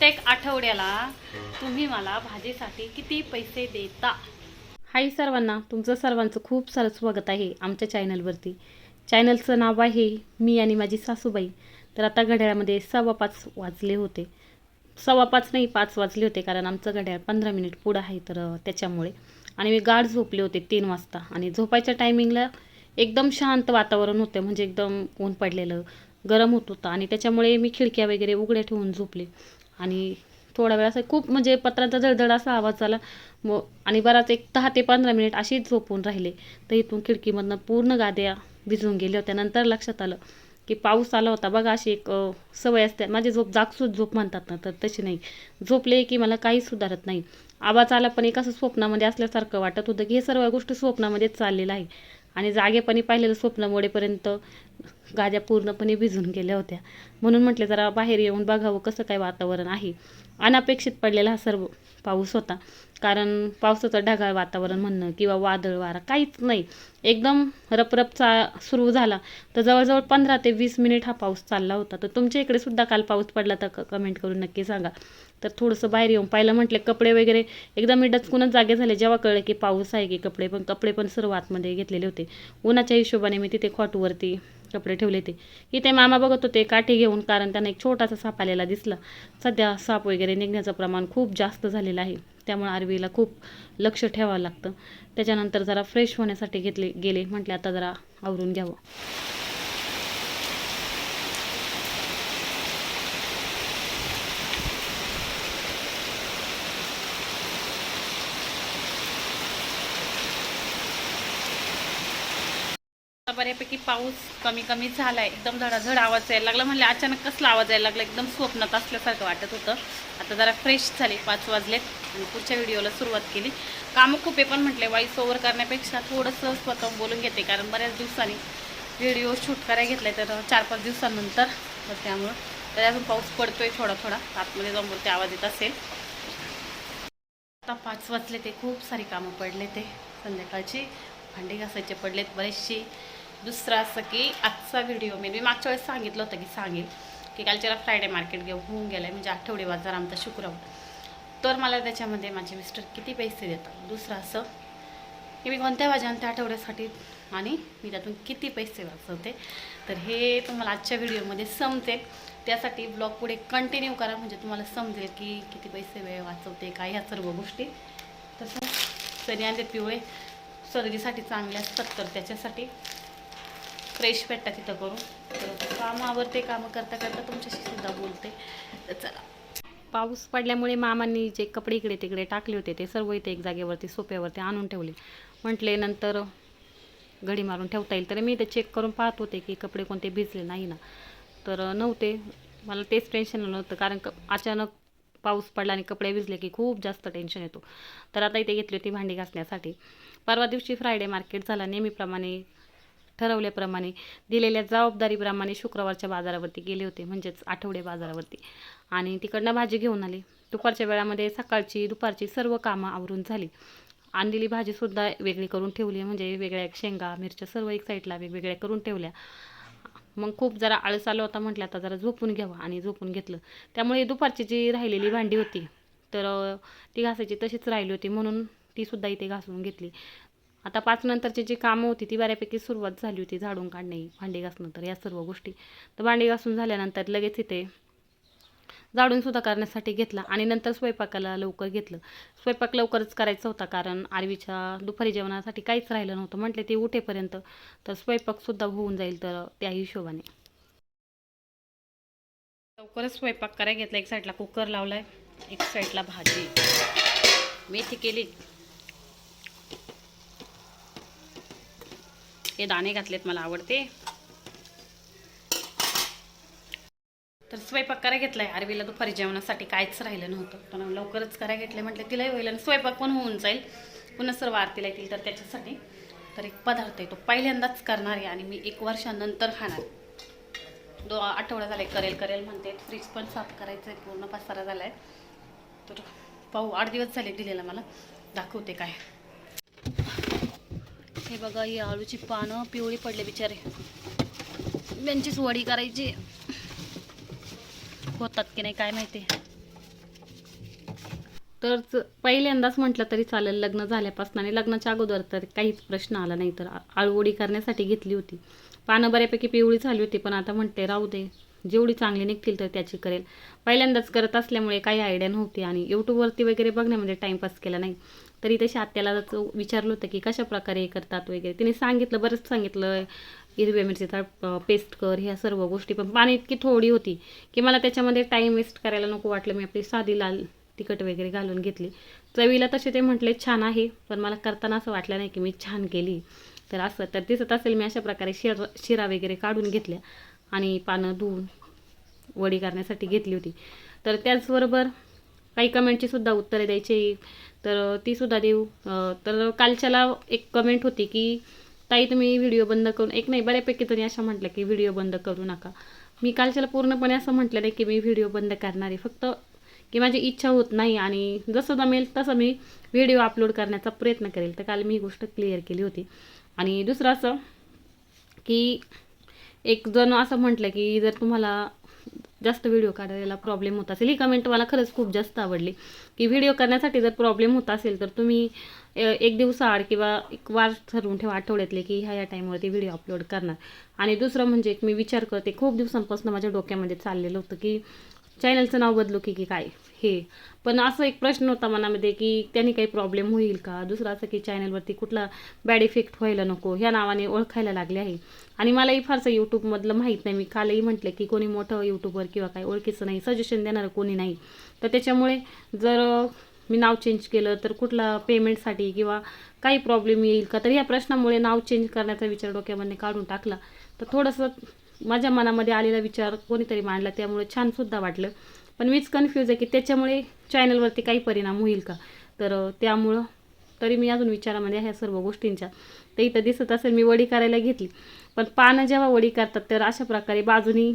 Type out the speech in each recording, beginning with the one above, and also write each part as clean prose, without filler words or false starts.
प्रत्येक आठवड्याला तुम्ही मला भाजीसाठी किती पैसे देता? हाय सर्वांना, तुमचं सर्वांचं खूप सारं स्वागत आहे आमच्या चॅनलवरती. चॅनलचं नाव आहे मी आणि माझी सासूबाई. तर आता घड्याळामध्ये 5:15 वाजले होते. 5:15 नाही, 5 वाजले होते, कारण आमचं घड्याळ 15 मिनिट पुढं आहे, तर त्याच्यामुळे. आणि मी गाढ झोपले होते 3 वाजता. आणि झोपायच्या टायमिंगला एकदम शांत वातावरण होतं, म्हणजे एकदम ऊन पडलेलं, गरम होत होतं. आणि त्याच्यामुळे मी खिडक्या वगैरे उघड्या ठेवून झोपले. आणि थोडा वेळ असं खूप म्हणजे पत्रांचा जळजळ असा आवाज झाला. आणि बराच एक 10 ते 15 मिनिट अशीच झोपून राहिले. तर इथून खिडकीमधनं पूर्ण गाद्या भिजून गेल्या होत्या. नंतर लक्षात आलं की पाऊस आला होता. बघा, अशी एक सवय असते माझी, झोप जागसूद झोप म्हणतात ना, तर तशी नाही. झोपले की मला काहीच सुधारत नाही. आवाज आला पण एक असं स्वप्नामध्ये असल्यासारखं वाटत होतं की हे सर्व गोष्टी स्वप्नामध्येच चाललेलं आहे. आणि जागेपणी पाहिलेलं स्वप्न मोडेपर्यंत गाद्या पूर्णपणे भिजून गेल्या होत्या. म्हणून म्हटले जरा बाहेर येऊन बघावं कसं काय वातावरण आहे. अनपेक्षित पडलेला हा सर्व पाऊस होता, कारण पावसाचं ढगाळ वातावरण म्हणणं किंवा वादळ वारा काहीच नाही. एकदम रपरपचा सुरू झाला, तर जवळजवळ 15 ते 20 मिनिट हा पाऊस चालला होता. तर तुमच्या इकडे सुद्धा काल पाऊस पडला तर कमेंट करून नक्की सांगा. तर थोडंसं बाहेर येऊन पाहिलं, म्हटले कपडे वगैरे एकदम मी डचकूनच जागे झाले जेव्हा कळलं की पाऊस आहे, की कपडे पण सर्व आतमध्ये घेतलेले होते. उन्हाच्या हिशोबाने मी तिथे खॉटवरती कपडे ठेवले ते. इथे मामा बघत होते काठी घेऊन, कारण त्यांना एक छोटासा साप आलेला दिसला. सध्या साप वगैरे निघण्याचं प्रमाण खूप जास्त झालेलं आहे, त्यामुळे आरवीला खूप लक्ष ठेवावं लागतं. त्याच्यानंतर जरा फ्रेश होण्यासाठी गेले, म्हटले आता जरा आवरून घ्यावं. बऱ्यापैकी पाऊस कमी कमी झाला आहे. एकदम धडाधड आवाज यायला लागला. म्हणले अचानक कसला आवाज यायला लागला, एकदम स्वप्नात असल्यासारखं वाटत होतं. आता जरा फ्रेश झाली, 5 वाजलेत आणि पुढच्या व्हिडिओला सुरुवात केली. कामं खूप आहे, पण म्हटले व्हॉइस ओव्हर करण्यापेक्षा थोडंसं स्वतः बोलून घेते, कारण बऱ्याच दिवसांनी व्हिडिओ शूट करायला घेतला आहे, तर 4-5 दिवसांनंतर. तर त्यामुळं तर अजून पाऊस पडतोय थोडा थोडा, आतमध्ये जाऊन बोलते आवाज येत असेल. आता 5 वाजले, ते खूप सारी कामं पडले, ते संध्याकाळची भांडी घासायचे पडलेत बरेचसे. दुसरं असं की आजचा व्हिडिओ मी मागच्या वेळेस सांगितलं होतं की सांगेल की कालच्याला फ्रायडे मार्केट होऊन गेलं आहे, म्हणजे आठवडे बाजार आमचा शुक्रवार. तर मला त्याच्यामध्ये माझे मिस्टर किती पैसे देतात. दुसरं असं की मी कोणत्या भाज्या आणते आठवड्यासाठी आणि मी त्यातून किती पैसे वाचवते. तर हे तुम्हाला आजच्या व्हिडिओमध्ये समजेल. त्यासाठी ब्लॉग पुढे कंटिन्यू करा, म्हणजे तुम्हाला समजेल की किती पैसे वेळ वाचवते, काय ह्या सर्व गोष्टी. तसं चणे आणते पिवळे, सर्दीसाठी चांगले असतात, तर त्याच्यासाठी फ्रेश भेटतात तिथं करून. तर कामं आवरते, कामं करता करता तुमच्याशी सुद्धा बोलते. तर चला. पाऊस पडल्यामुळे मामांनी जे कपडे इकडे तिकडे टाकले होते ते सर्व इथे एक जागेवरती सोप्यावरती आणून ठेवले. म्हटले नंतर घडी मारून ठेवता येईल. तर मी ते चेक करून पाहत होते की कपडे कोणते भिजले नाही ना, तर नव्हते. मला तेच टेन्शन नव्हतं, कारण अचानक पाऊस पडला आणि कपडे भिजले की खूप जास्त टेन्शन येतो. तर आता इथे घेतली होती भांडी घासण्यासाठी. परवा दिवशी फ्रायडे मार्केट झाला. नेहमीप्रमाणे ठरवल्याप्रमाणे दिलेल्या जबाबदारीप्रमाणे शुक्रवारच्या बाजारावरती गेले होते, म्हणजेच आठवडे बाजारावरती. आणि तिकडनं भाजी घेऊन आली. दुपारच्या वेळामध्ये सकाळची दुपारची सर्व कामं आवरून झाली. आणलेली भाजीसुद्धा वेगळी करून ठेवली, म्हणजे वेगळ्या शेंगा मिरच्या सर्व एक साईडला वेगवेगळ्या करून ठेवल्या. मग खूप जरा आळस आला होता, म्हटलं आता जरा झोपून घ्यावं, आणि झोपून घेतलं. त्यामुळे दुपारची जी राहिलेली भांडी होती तर ती घासायची तशीच राहिली होती, म्हणून तीसुद्धा इथे घासून घेतली. आता 5 नंतरची जी कामं होती ती बऱ्यापैकी सुरुवात झाली होती, झाडून काढणे, भांडी घासणं, तर या सर्व गोष्टी. तर भांडी घासून झाल्यानंतर लगेच इथे झाडूनसुद्धा करण्यासाठी घेतला, आणि नंतर स्वयंपाकाला लवकर घेतलं. स्वयंपाक लवकरच करायचा होता, कारण आरवीच्या दुपारी जेवणासाठी काहीच राहिलं नव्हतं. म्हटले ते उठेपर्यंत तर स्वयंपाकसुद्धा होऊन जाईल, तर त्या हिशोबाने लवकरच स्वयंपाक करायला घेतला. एक साईडला कुकर लावलाय, एक साईडला भाजी, मेथी केली, हे दाणे घातलेत, मला आवडते. तर स्वयंपाक करायला घेतलाय. आरवीला दुपारी जेवणासाठी काहीच राहिलं नव्हतं, पण लवकरच करायला घेतलं. म्हटलं तिलाही होईल आणि स्वयंपाक पण होऊन जाईल, पुन्हा सर्व आरतीला येतील, तर त्याच्यासाठी. तर एक पदार्थ आहे तो पहिल्यांदाच करणार आहे, आणि मी 1 वर्षानंतर खाणार. 2 आठवडा झाले करेल म्हणते. फ्रीज पण साफ करायचं आहे, पूर्ण पसारा झाला आहे. तर पाहू, 8 दिवस झाले दिलेला, मला दाखवते काय. हे बघा, ही आळूची पानं पिवळी पडले बिचारे, त्यांचीच वडी करायची. होतात की नाही काय माहिती. पहिल्यांदाच म्हटलं तरी चालेल, लग्न झाल्यापासून आणि लग्नाच्या अगोदर तर काहीच प्रश्न आला नाही. तर आळूवडी करण्यासाठी घेतली होती. पानं बऱ्यापैकी पिवळी झाली होती, पण आता म्हणते राहू दे, जेवढी चांगली निघतील तर त्याची करेल. पहिल्यांदाच करत असल्यामुळे काही आयडिया नव्हती आणि यूट्यूबवरती वगैरे बघण्यामध्ये टाईमपास केला नाही. तरी तशी आत्याला विचारलं होतं की कशा प्रकारे करतात वगैरे. तिने सांगितलं, बरंच सांगितलं, हिरव्या मिरचीचा पेस्ट कर, ह्या सर्व गोष्टी. पण पाणी इतकी थोडी होती की मला त्याच्यामध्ये टाईम वेस्ट करायला नको वाटलं. मी आपली साधी लाल तिखट वगैरे घालून घेतली. चवीला तसे ते म्हटले छान आहे, पण मला करताना असं वाटलं नाही की मी छान केली. तर असं तर दिसत असेल, मी अशा प्रकारे शिरा वगैरे काढून घेतल्या आणि पानं धुवून वडी करण्यासाठी घेतली होती. तर त्याचबरोबर काही कमेंटची सुद्धा उत्तरे द्यायची, तर ती सुद्धा देऊ. तर कालच्याला एक कमेंट होती की ताई तुम्ही व्हिडिओ बंद करून, एक नाही बऱ्यापैकी तरी अशा म्हटलं की व्हिडिओ बंद करू नका. मी कालच्याला पूर्णपणे असं म्हटलं नाही की मी व्हिडिओ बंद करणार आहे, फक्त की माझी इच्छा होत नाही आणि जसं जमेल तसं मी व्हिडिओ अपलोड करण्याचा प्रयत्न करेल. तर काल मी ही गोष्ट क्लिअर केली होती. आणि दुसरं असं की एक जण असं म्हटलं की जर तुम्हाला जास्त व्हिडिओ काढायला प्रॉब्लेम होत असेल, ही कमेंट मला खरंच खूप जास्त आवडली, की व्हिडिओ करण्यासाठी जर प्रॉब्लेम होत असेल तर तुम्ही एक दिवसाआड किंवा एक वार ठरवून ठेवा आठवड्यातले की ह्या टाईमवरती व्हिडिओ अपलोड करणार. आणि दुसरं म्हणजे एक मी विचार करते, खूप दिवसांपासून माझ्या डोक्यामध्ये चाललेलं होतं की चॅनलचं नाव बदलू की काय हे. पण असं एक प्रश्न होता मनामध्ये की त्यांनी काही प्रॉब्लेम होईल का, दुसरं असं की चॅनलवरती कुठला बॅड इफेक्ट व्हायला नको, ह्या नावाने ओळखायला लागले आहे. आणि मलाही फारसं यूट्यूबमधलं माहीत नाही. मी कालही म्हटलं की कोणी मोठं यूट्यूबर किंवा काही ओळखीचं नाही, सजेशन देणारं कोणी नाही. तर त्याच्यामुळे जर मी नाव चेंज केलं तर कुठला पेमेंटसाठी किंवा काही प्रॉब्लेम येईल का, तर ह्या प्रश्नामुळे नाव चेंज करण्याचा विचार डोक्यामध्ये काढून टाकला. तर थोडंसं माझ्या मनामध्ये आलेला विचार कोणीतरी मांडला, त्यामुळे छानसुद्धा वाटलं. पण मीच कन्फ्यूज आहे की त्याच्यामुळे चॅनलवरती काही परिणाम होईल का. तर त्यामुळं तरी मी अजून विचारामध्ये ह्या सर्व गोष्टींच्या. तर इथं दिसत असेल मी वडी करायला घेतली, पण पानं जेव्हा वडी करतात तर अशा प्रकारे बाजूनी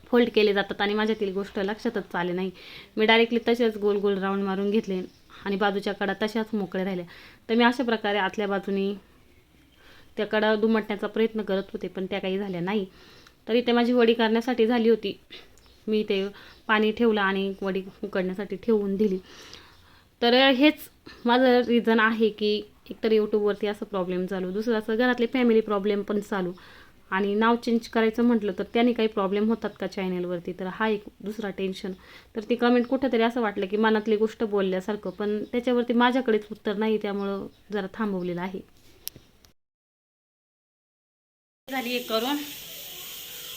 फोल्ड केले जातात आणि माझ्यातील गोष्ट लक्षातच आले नाही. मी डायरेक्टली तसेच गोल गोल राऊंड मारून घेतले आणि बाजूच्या कडा तशाच मोकळ्या राहिल्या. तर मी अशा प्रकारे आतल्या बाजूनी त्या कडा दुमटण्याचा प्रयत्न करत होते, पण त्या काही झाल्या नाही. तरी ते माझी वडी करण्यासाठी झाली होती. मी ते पाणी ठेवलं आणि वडी उकडण्यासाठी ठेवून दिली. तर हेच माझं रिझन आहे की एकतर यूट्यूबवरती असं प्रॉब्लेम चालू, दुसरं असं घरातले फॅमिली प्रॉब्लेम पण चालू, आणि नाव चेंज करायचं म्हटलं तर त्याने काही प्रॉब्लेम होतात का चॅनलवरती, तर हा एक दुसरा टेन्शन. तर ती कमेंट कुठेतरी असं वाटलं की मनातली गोष्ट बोलल्यासारखं, पण त्याच्यावरती माझ्याकडेच उत्तर नाही, त्यामुळं जरा थांबवलेलं आहे. झाली एक करून,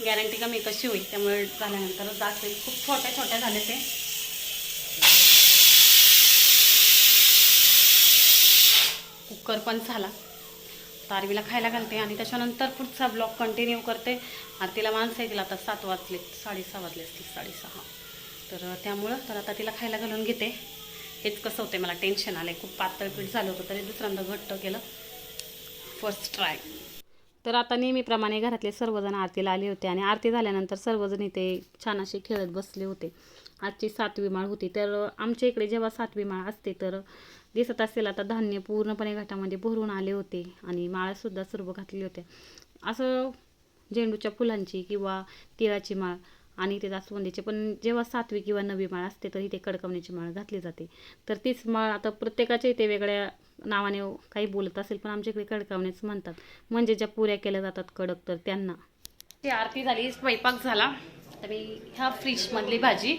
गॅरंटी कमी कशी होईल, त्यामुळे झाल्यानंतरच दाखवेल. खूप छोट्या छोट्या झाले ते. कुकर पण झाला. तारवीला खायला घालते आणि त्याच्यानंतर पुढचा ब्लॉग कंटिन्यू करते. आरतीला माणसं आहे, तिला आता 7 वाजले, 6:30 वाजले असतील, 6:30. तर त्यामुळं तर आता तिला खायला घालून घेते. हेच कसं होते, मला टेन्शन आलं आहे. खूप पातळ पीठ झालं होतं तरी दुसऱ्यांदा घट्ट केलं, फर्स्ट ट्राय. तर आता नेहमीप्रमाणे घरातले सर्वजण आरतीला आले होते आणि आरती झाल्यानंतर सर्वजण इथे छान असे खेळत बसले होते. आजची 7वी माळ होती. तर आमच्या इकडे जेव्हा 7वी माळ असते तर दिसत असेल आता धान्य पूर्णपणे घाटामध्ये भरून आले होते आणि माळासुद्धा सर्व घातली होत्या. असं झेंडूच्या फुलांची किंवा तिळाची माळ आणि ते जास्वंदीचे, पण जेव्हा 7वी किंवा 9वी माळ असते तर इथे कडकवण्याची माळ घातली जाते. तर तीच माळ आता प्रत्येकाच्या इथे वेगळ्या नावाने काही बोलत असेल, पण आमच्याकडे कडकावणेच म्हणतात. म्हणजे ज्या पुऱ्या केल्या जातात कडक, तर त्यांना. ती आरती झाली, स्वयंपाक झाला. तर मी ह्या फ्रीजमधली भाजी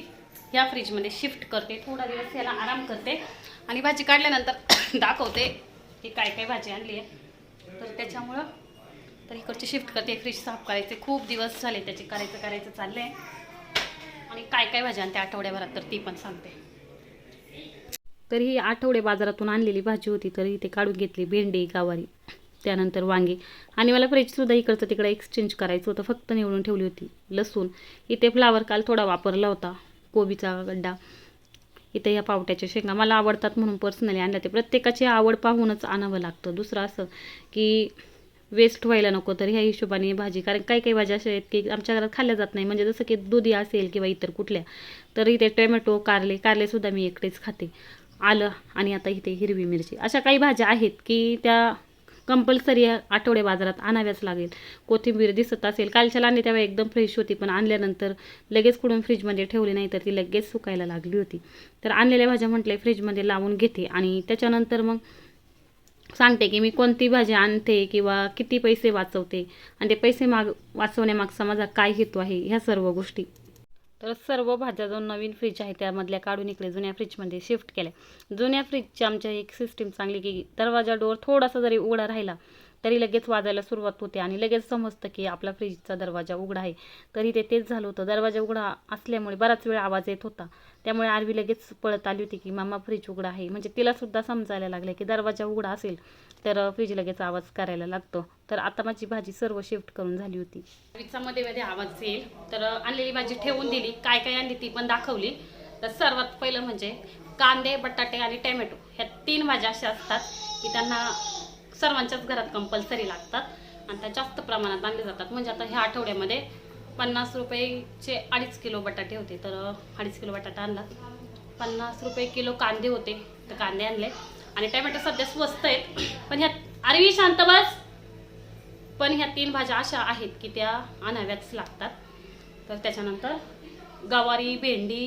ह्या फ्रीजमध्ये शिफ्ट करते, थोडा दिवस याला आराम करते आणि भाजी काढल्यानंतर दाखवते की काय काय भाजी आणली आहे. तर त्याच्यामुळं तर इकडची शिफ्ट करते. फ्रीज साफ करायचे, खूप दिवस झाले त्याचे, करायचं चाललं आहे. आणि काय काय भाजी आणते आठवड्याभरात तर ती पण सांगते. तर ही आठवडे बाजारातून आणलेली भाजी होती. तर इथे काढून घेतली भेंडी, गवारी, त्यानंतर वांगी. आणि मला फ्रीजसुद्धा इकडचं तिकडं एक्सचेंज करायचं होतं, फक्त निवडून ठेवली होती. लसूण, इथे फ्लावर काल थोडा वापरला होता, कोबीचा गड्डा, इथे या पावट्याच्या शेंगा मला आवडतात म्हणून पर्सनली आणल्या. ते प्रत्येकाची आवड पाहूनच आणावं लागतं. दुसरं असं की वेस्ट व्हायला नको, तर ह्या हिशोबाने भाजी, कारण काही काही भाज्या अशा आहेत की आमच्या घरात खाल्ल्या जात नाही, म्हणजे जसं की दुधी असेल किंवा इतर कुठल्या. तर इथे टोमॅटो, कारलेसुद्धा मी एकटेच खाते, आलं आणि आता इथे हिरवी मिरची, अशा काही भाज्या आहेत की त्या कंपल्सरी आठवडे बाजारात आणाव्याच लागेल. कोथिंबीर दिसत असेल, कालच्याला आणली तेव्हा एकदम फ्रेश होती, पण आणल्यानंतर लगेच कुठून फ्रीजमध्ये ठेवली नाही तर ती लगेच सुकायला लागली होती. तर आणलेल्या भाज्या म्हटले फ्रीजमध्ये लावून घेते आणि त्याच्यानंतर मग सांगते की मी कोणती भाजी आणते किंवा किती पैसे वाचवते आणि ते पैसे वाचवण्यामागचा माझा काय हेतू आहे, ह्या सर्व गोष्टी. तर सर्व भाज्या जो नवीन फ्रीज आहे त्यामधल्या काढून इकडे जुन्या फ्रीजमध्ये शिफ्ट केल्या. जुन्या फ्रीजची आमच्या एक सिस्टीम चांगली की दरवाजा डोअर थोडासा जरी उघडा राहिला तरी लगेच वाजायला सुरुवात होते आणि लगेच समजतं की आपला फ्रीजचा दरवाजा उघडा आहे. तरी तेच झालं होतं. दरवाजा उघडा असल्यामुळे बराच वेळ आवाज येत होता. त्यामुळे आरवी लगेच पळत आली होती की मामा फ्रीज उघडा आहे. म्हणजे तिलासुद्धा समजायला लागलं की दरवाजा उघडा असेल तर फ्रीज लगेच आवाज करायला लागतो. तर आता माझी भाजी सर्व शिफ्ट करून झाली होती. फ्रीजचा मध्ये आवाज येईल तर आणलेली भाजी ठेवून दिली. काय काय आणली ती पण दाखवली. तर सर्वात पहिलं म्हणजे कांदे, बटाटे आणि टोमॅटो ह्या 3 भाज्या अशा असतात की त्यांना सर्वांच्याच घरात कंपल्सरी लागतात आणि त्या जास्त प्रमाणात आणले जातात. म्हणजे आता ह्या आठवड्यामध्ये 50 रुपयेचे 2.5 किलो बटाटे होते तर 2.5 किलो बटाटा आणला. 50 रुपये किलो कांदे होते तर कांदे आणले आणि टोमॅटो सध्या स्वस्त आहेत. पण ह्या आरवी शांत बस. पण ह्या 3 भाज्या अशा आहेत की त्या आणाव्याच लागतात. तर त्याच्यानंतर गवारी, भेंडी,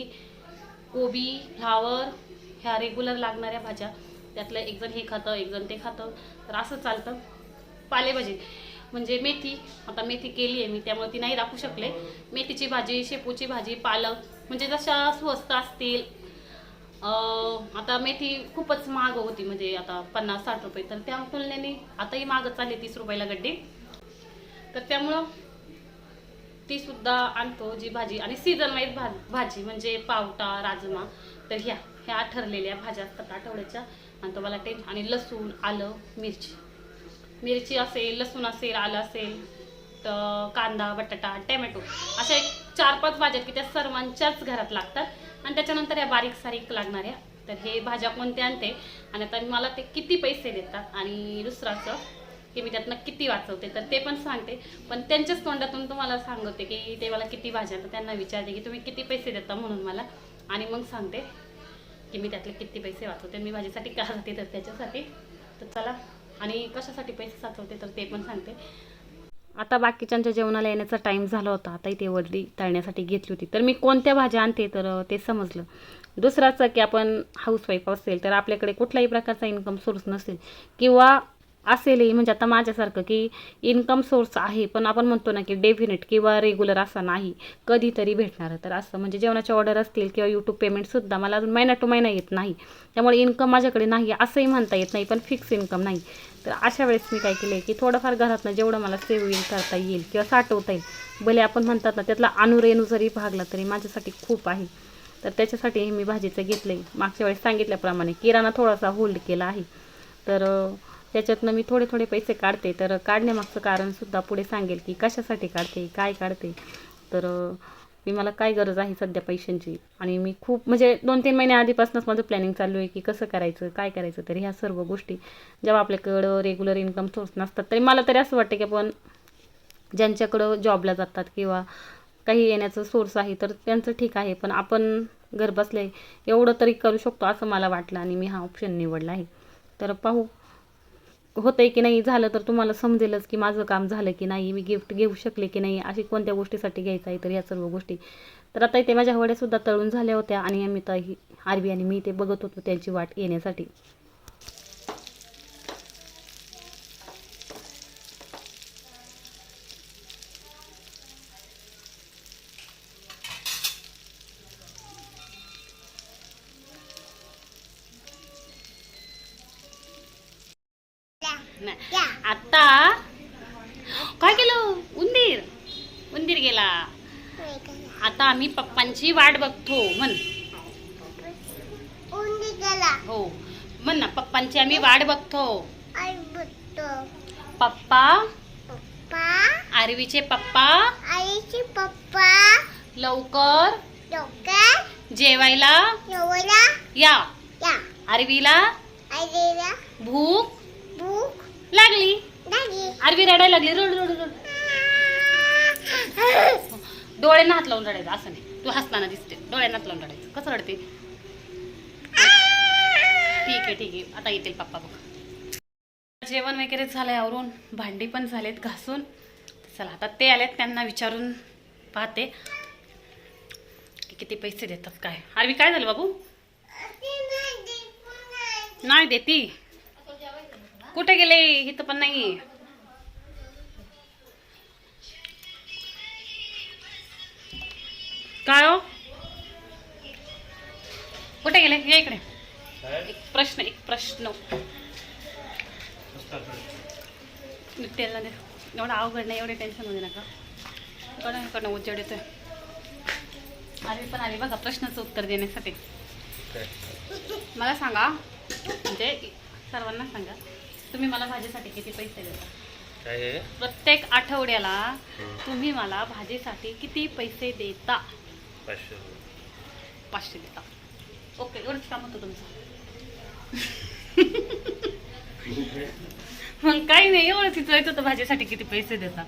कोबी, फ्लावर ह्या रेग्युलर लागणाऱ्या भाज्या. त्यातलं एक जण हे खातं, एक जण ते खातं, तर असं चालतं. पालेभाजी म्हणजे मेथी. आता मेथी केली आहे मी त्यामुळे ती नाही दाखवू शकले. मेथीची भाजी, शेपूची भाजी, पालक म्हणजे जशा स्वस्त असतील. आता मेथी खूपच महाग होती म्हणजे आता 50-60 रुपये, तर त्या तुलनेने आताही महागच चालली 30 रुपयाला गड्डी. तर त्यामुळं ती सुद्धा आणतो जी भाजी. आणि सीझन वाईज भाजी म्हणजे पावटा, राजमा, तर ह्या ठरलेल्या भाज्या असतात आठवड्याच्या. आणि तो मला आणि लसूण, आलं, मिरची असेल, लसूण असेल, आलं असेल, तर कांदा, बटाटा, टोमॅटो अशा एक 4-5 भाज्या की त्या सर्वांच्याच घरात लागतात. आणि त्याच्यानंतर या बारीक सारीक लागणाऱ्या. तर हे भाज्या कोणत्या आणते आणि आता मला ते किती पैसे देतात आणि दुसराचं की मी त्यातनं किती वाचवते तर ते पण सांगते. पण त्यांच्याच तोंडातून तुम्हाला सांगते की ते मला किती भाज्या, तर त्यांना विचारते की तुम्ही किती पैसे देता म्हणून मला, आणि मग सांगते की मी त्यातले किती पैसे वाचवते. मी भाजीसाठी का जाते तर त्याच्यासाठी. तर चला, आणि कशासाठी पैसे साचवते तर ते पण सांगते. आता बाकीच्यांच्या जेवणाला येण्याचा टाईम झाला होता. आता इथे वडली तळण्यासाठी घेतली होती. तर मी कोणत्या भाज्या आणते तर ते समजलं. दुसराचं की आपण हाऊसवाईफ असेल तर आपल्याकडे कुठल्याही प्रकारचा इन्कम सोर्स नसेल किंवा असेलही, म्हणजे आता माझ्यासारखं की इन्कम सोर्स आहे पण आपण म्हणतो ना की डेफिनेट किंवा रेग्युलर असा नाही, कधीतरी भेटणार. तर असं म्हणजे जेवणाचे ऑर्डर असतील किंवा यूट्यूब पेमेंटसुद्धा मला अजून महिना टू महिना येत नाही, त्यामुळे इन्कम माझ्याकडे नाही असंही म्हणता येत नाही, पण फिक्स इन्कम नाही. तर अशा वेळेस मी काय केलं की थोडंफार घरातनं जेवढं मला सेव्हिंग करता येईल किंवा साठवता येईल, भले आपण म्हणतात ना त्यातला अनुरेणू जरी भागला तरी माझ्यासाठी खूप आहे. तर त्याच्यासाठी मी भाजीचं घेतलं आहे. मागच्या वेळेस सांगितल्याप्रमाणे किराणा थोडासा होल्ड केला आहे. तर त्याच्यातनं मी थोडे पैसे काढते. तर काढण्यामागचं कारणसुद्धा पुढे सांगेल की कशासाठी काढते, काय काढते. तर मला काय गरज आहे सध्या पैशांची, आणि मी खूप म्हणजे 2-3 महिने आधीपासूनच माझं प्लॅनिंग चालू आहे की कसं करायचं, काय करायचं. तर ह्या सर्व गोष्टी जेव्हा आपल्याकडं रेग्युलर इन्कम सोर्स नसतात तरी मला तरी असं वाटतं की आपण ज्यांच्याकडं जॉबला जातात किंवा काही येण्याचं सोर्स आहे तर त्यांचं ठीक आहे, पण आपण घर बसले एवढं तरी करू शकतो असं मला वाटलं आणि मी हा ऑप्शन निवडला आहे. तर पाहू होतंय की नाही. झालं तर तुम्हाला समजेलच की माझं काम झालं की नाही, मी गिफ्ट घेऊ शकले की नाही, अशी कोणत्या गोष्टीसाठी घ्यायचं आहे. तर या सर्व गोष्टी. तर आता इथे माझ्या वड्यासुद्धा तळून झाल्या होत्या आणि आम्ही तर आरबी आणि मी ते बघत होतो त्यांची वाट येण्यासाठी. आता काय केलं, उंदीर गेला. आता आम्ही पप्पांची वाट बघतो. म्हण हो, म्हण ना, पप्पांची आम्ही वाट बघतो. पप्पा, आरवीचे पप्पा लवकर जेवायला या. आरवीला भूक लागली. आरवी रडायला लागली. रड रड रड. डोळ्यांना हात लावून रडायचं असं नाही, तू हसताना दिसते. डोळ्यांना हात लावून रडायचं. कसं रडते. ठीक आहे आता येतील पप्पा बघ. जेवण वगैरे झालंय आवरून, भांडी पण झालेत घासून. चला आता ते आलेत, त्यांना विचारून पाहते की किती पैसे देतात काय. आरवी काय झालं बाबू? नाही देती. कुठे गेले? इथं पण नाही. काय हो, कुठे गेले? या इकडे. एक प्रश्न त्याला दे. एवढं अवघड नाही, एवढे टेन्शन मध्ये नका. इकडनं उजेड येतोय. आली पण आली बघा प्रश्नाचं उत्तर देण्यासाठी. मला सांगा, म्हणजे सर्वांना सांगा, तुम्ही मला भाजीसाठी किती पैसे देता? प्रत्येक आठवड्याला तुम्ही मला भाजीसाठी किती पैसे देता? 500 देता. ओके, एवढंच काम होतं तुमचं. मग काही नाही, एवढंच विचारायचं होतं भाजीसाठी किती पैसे देता.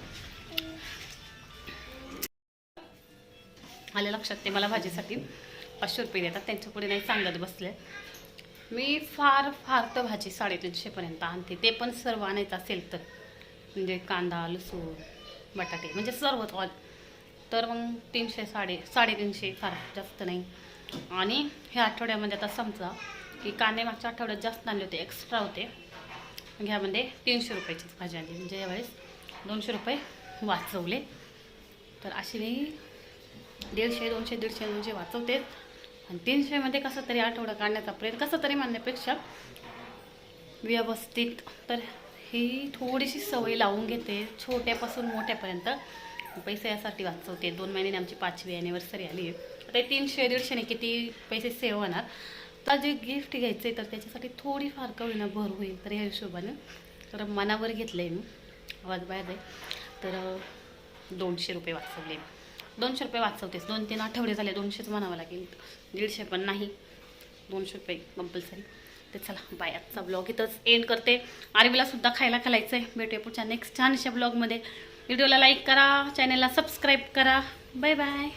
आलं लक्षात ते मला भाजीसाठी 500 रुपये देतात. त्यांच्या पुढे नाही सांगत बसले. मी फार तर भाजी 350 पर्यंत आणते. ते पण सर्व आणायचं असेल तर, म्हणजे कांदा, लसूण, बटाटे, म्हणजे सर्वच ऑल. तर मग 300 350, फार जास्त नाही. आणि ह्या आठवड्यामध्ये आता समजा की कांदे मागच्या आठवड्यात जास्त आणले होते, एक्स्ट्रा होते. ह्यामध्ये 300 रुपयाचीच भाजी आली, म्हणजे यावेळेस 200 रुपये वाचवले. तर अशी मी 150, 200 वाचवते. आणि 300मध्ये कसं तरी आठवडा काढण्याचा प्रयत्न, कसं तरी म्हणण्यापेक्षा व्यवस्थित. तर ही थोडीशी सवय लावून घेते, छोट्यापासून मोठ्यापर्यंत पैसे यासाठी वाचवते. 2 महिन्याने आमची 5वी ॲनिव्हर्सरी आली आहे. आता 300-150ने किती पैसे सेव्ह होणार. तर जे गिफ्ट घ्यायचं आहे तर त्याच्यासाठी थोडीफार का होईना भर होईल. तर या हिशोबानं तर मनावर घेतलं आहे मी, आवाज बाहेर आहे. तर 200 रुपये वाचवले. 200 रुपये वाचवतेच. 2-3 आठवडे झाले 200च म्हणावं लागेल, 150 पण नाही, 200 रुपये कंपल्सरी. तर चला बाय, आजचा ब्लॉग इथंच एंड करते. आरवीला सुद्धा खायला घालायचं आहे. भेटूया पुढच्या नेक्स्ट छानशा ब्लॉगमध्ये. व्हिडिओला लाईक करा, चॅनलला सबस्क्राईब करा. Bye bye.